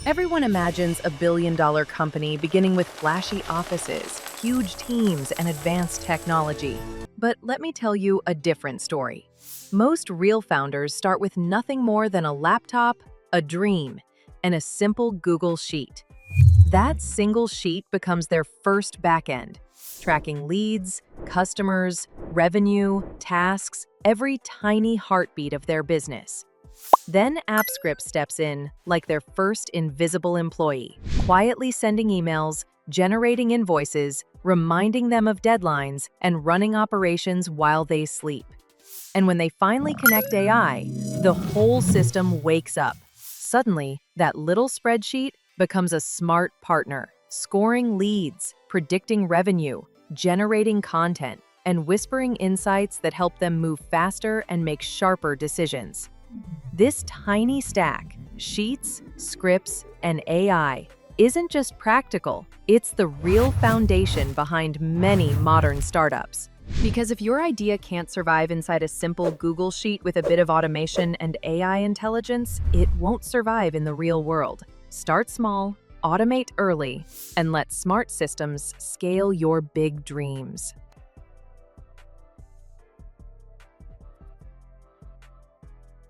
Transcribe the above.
Everyone imagines a billion-dollar company beginning with flashy offices, huge teams, and advanced technology. But let me tell you a different story. Most real founders start with nothing more than a laptop, a dream, and a simple Google Sheet. That single sheet becomes their first backend, tracking leads, customers, revenue, tasks, every tiny heartbeat of their business. Then AppScript steps in like their first invisible employee, quietly sending emails, generating invoices, reminding them of deadlines, and running operations while they sleep. And when they finally connect AI, the whole system wakes up. Suddenly, that little spreadsheet becomes a smart partner, scoring leads, predicting revenue, generating content, and whispering insights that help them move faster and make sharper decisions. This tiny stack, sheets, scripts, and AI, isn't just practical, it's the real foundation behind many modern startups. Because if your idea can't survive inside a simple Google Sheet with a bit of automation and AI intelligence, it won't survive in the real world. Start small, automate early, and let smart systems scale your big dreams.